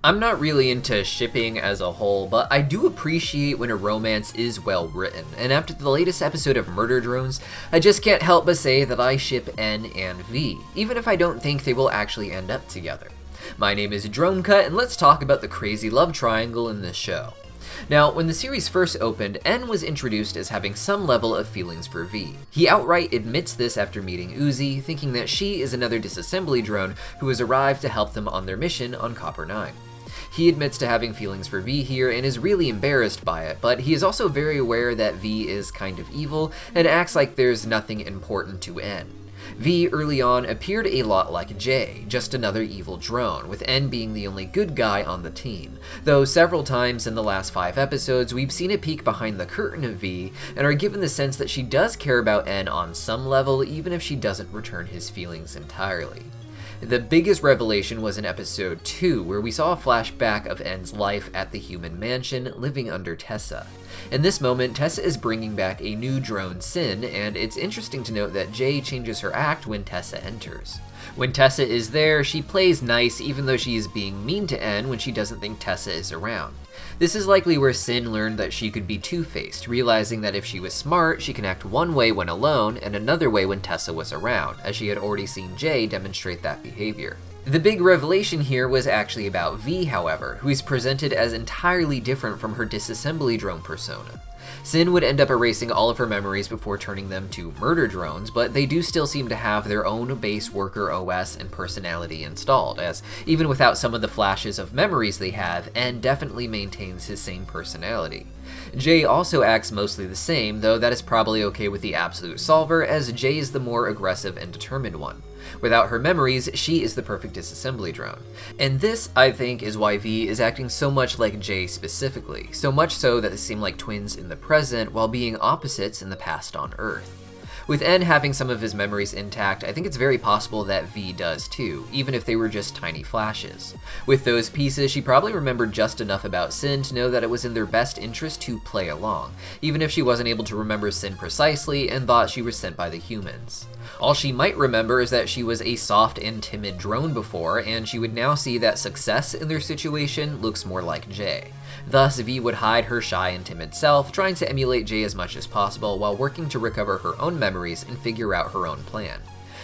I'm not really into shipping as a whole, but I do appreciate when a romance is well written, and after the latest episode of Murder Drones, I just can't help but say that I ship N and V, even if I don't think they will actually end up together. My name is Deepcut, and let's talk about the crazy love triangle in this show. Now, when the series first opened, N was introduced as having some level of feelings for V. He outright admits this after meeting Uzi, thinking that she is another disassembly drone who has arrived to help them on their mission on Copper 9. He admits to having feelings for V here and is really embarrassed by it, but he is also very aware that V is kind of evil and acts like there's nothing important to N. V early on appeared a lot like J, just another evil drone, with N being the only good guy on the team, though several times in the last 5 episodes we've seen a peek behind the curtain of V and are given the sense that she does care about N on some level even if she doesn't return his feelings entirely. The biggest revelation was in episode 2, where we saw a flashback of N's life at the human mansion, living under Tessa. In this moment, Tessa is bringing back a new drone, Sin, and it's interesting to note that Jay changes her act when Tessa enters. When Tessa is there, she plays nice even though she is being mean to N when she doesn't think Tessa is around. This is likely where Sin learned that she could be two-faced, realizing that if she was smart, she can act one way when alone and another way when Tessa was around, as she had already seen Jay demonstrate that behavior. The big revelation here was actually about V, however, who is presented as entirely different from her disassembly drone persona. Sin would end up erasing all of her memories before turning them to murder drones, but they do still seem to have their own base worker OS and personality installed, as even without some of the flashes of memories they have, N definitely maintains his same personality. Jay also acts mostly the same, though that is probably okay with the Absolute Solver, as Jay is the more aggressive and determined one. Without her memories, she is the perfect disassembly drone. And this, I think, is why V is acting so much like Jay specifically, so much so that they seem like twins in the present while being opposites in the past on Earth. With N having some of his memories intact, I think it's very possible that V does too, even if they were just tiny flashes. With those pieces, she probably remembered just enough about Sin to know that it was in their best interest to play along, even if she wasn't able to remember Sin precisely and thought she was sent by the humans. All she might remember is that she was a soft and timid drone before, and she would now see that success in their situation looks more like Jay. Thus, V would hide her shy and timid self, trying to emulate Jay as much as possible while working to recover her own memories and figure out her own plan.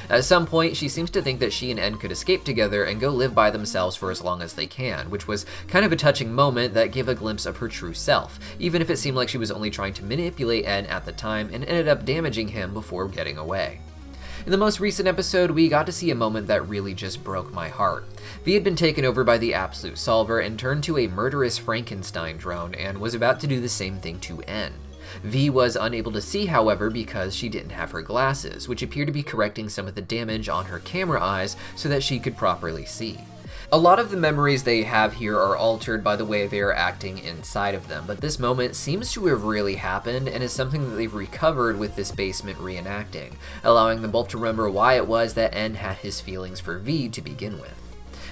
At some point, she seems to think that she and N could escape together and go live by themselves for as long as they can, which was kind of a touching moment that gave a glimpse of her true self, even if it seemed like she was only trying to manipulate N at the time and ended up damaging him before getting away. In the most recent episode, we got to see a moment that really just broke my heart. V had been taken over by the Absolute Solver and turned to a murderous Frankenstein drone and was about to do the same thing to N. V was unable to see, however, because she didn't have her glasses, which appear to be correcting some of the damage on her camera eyes so that she could properly see. A lot of the memories they have here are altered by the way they are acting inside of them, but this moment seems to have really happened and is something that they've recovered with this basement reenacting, allowing them both to remember why it was that N had his feelings for V to begin with.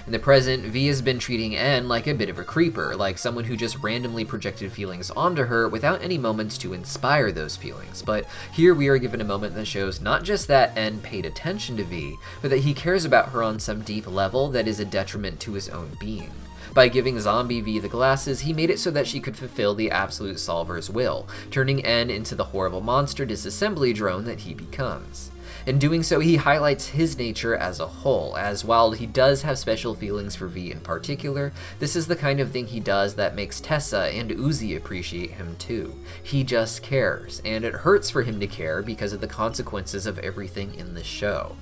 In the present, V has been treating N like a bit of a creeper, like someone who just randomly projected feelings onto her without any moments to inspire those feelings, but here we are given a moment that shows not just that N paid attention to V, but that he cares about her on some deep level that is a detriment to his own being. By giving Zombie V the glasses, he made it so that she could fulfill the Absolute Solver's will, turning N into the horrible monster disassembly drone that he becomes. In doing so, he highlights his nature as a whole, as while he does have special feelings for V in particular, this is the kind of thing he does that makes Tessa and Uzi appreciate him too. He just cares, and it hurts for him to care because of the consequences of everything in the show.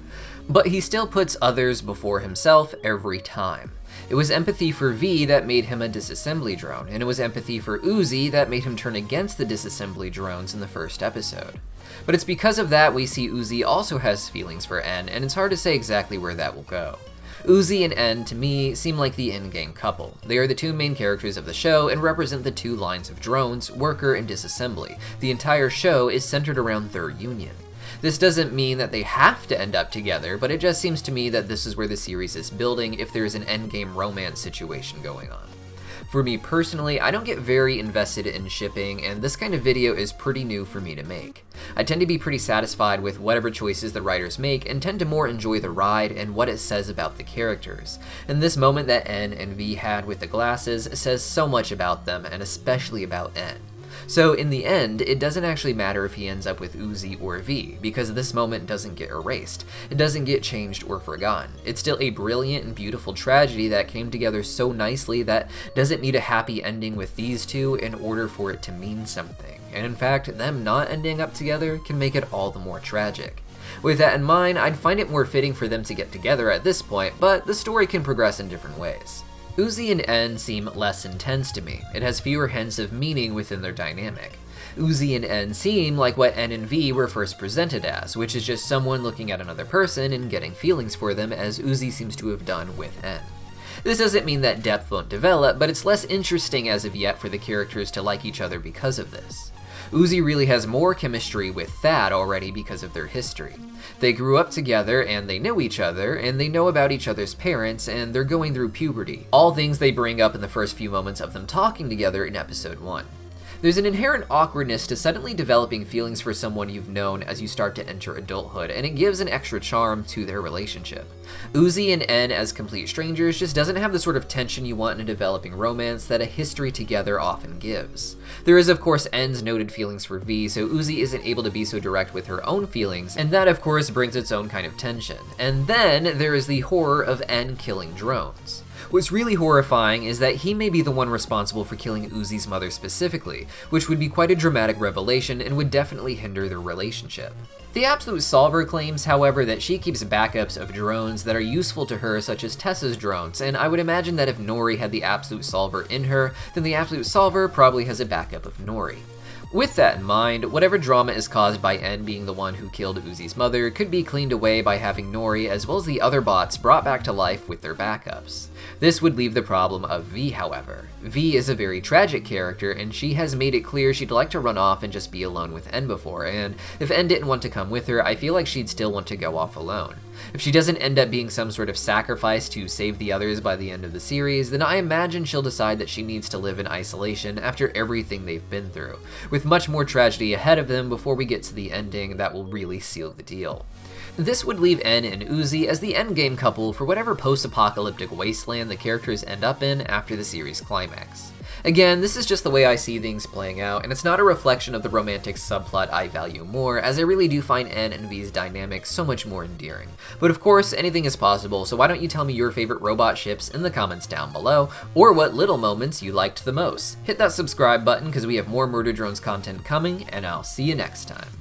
But he still puts others before himself every time. It was empathy for V that made him a disassembly drone, and it was empathy for Uzi that made him turn against the disassembly drones in the first episode. But it's because of that we see Uzi also has feelings for N, and it's hard to say exactly where that will go. Uzi and N, to me, seem like the endgame couple. They are the two main characters of the show and represent the two lines of drones, worker and disassembly. The entire show is centered around their union. This doesn't mean that they have to end up together, but it just seems to me that this is where the series is building if there is an endgame romance situation going on. For me personally, I don't get very invested in shipping, and this kind of video is pretty new for me to make. I tend to be pretty satisfied with whatever choices the writers make and tend to more enjoy the ride and what it says about the characters. And this moment that N and V had with the glasses says so much about them, and especially about N. So in the end, it doesn't actually matter if he ends up with Uzi or V, because this moment doesn't get erased. It doesn't get changed or forgotten. It's still a brilliant and beautiful tragedy that came together so nicely that doesn't need a happy ending with these two in order for it to mean something. And in fact, them not ending up together can make it all the more tragic. With that in mind, I'd find it more fitting for them to get together at this point, but the story can progress in different ways. Uzi and N seem less intense to me. It has fewer hints of meaning within their dynamic. Uzi and N seem like what N and V were first presented as, which is just someone looking at another person and getting feelings for them, as Uzi seems to have done with N. This doesn't mean that depth won't develop, but it's less interesting as of yet for the characters to like each other because of this. Uzi really has more chemistry with Thad already because of their history. They grew up together and they know each other, and they know about each other's parents, and they're going through puberty. All things they bring up in the first few moments of them talking together in episode 1. There's an inherent awkwardness to suddenly developing feelings for someone you've known as you start to enter adulthood, and it gives an extra charm to their relationship. Uzi and N as complete strangers just doesn't have the sort of tension you want in a developing romance that a history together often gives. There is of course N's noted feelings for V, so Uzi isn't able to be so direct with her own feelings, and that of course brings its own kind of tension. And then there is the horror of N killing drones. What's really horrifying is that he may be the one responsible for killing Uzi's mother specifically, which would be quite a dramatic revelation and would definitely hinder their relationship. The Absolute Solver claims, however, that she keeps backups of drones that are useful to her, such as Tessa's drones, and I would imagine that if Nori had the Absolute Solver in her, then the Absolute Solver probably has a backup of Nori. With that in mind, whatever drama is caused by N being the one who killed Uzi's mother could be cleaned away by having Nori as well as the other bots brought back to life with their backups. This would leave the problem of V, however. V is a very tragic character, and she has made it clear she'd like to run off and just be alone with N before, and if N didn't want to come with her, I feel like she'd still want to go off alone. If she doesn't end up being some sort of sacrifice to save the others by the end of the series, then I imagine she'll decide that she needs to live in isolation after everything they've been through, with much more tragedy ahead of them before we get to the ending that will really seal the deal. This would leave N and Uzi as the endgame couple for whatever post-apocalyptic wasteland the characters end up in after the series climax. Again, this is just the way I see things playing out, and it's not a reflection of the romantic subplot I value more, as I really do find N and V's dynamic so much more endearing. But of course, anything is possible, so why don't you tell me your favorite robot ships in the comments down below, or what little moments you liked the most. Hit that subscribe button because we have more Murder Drones content coming, and I'll see you next time.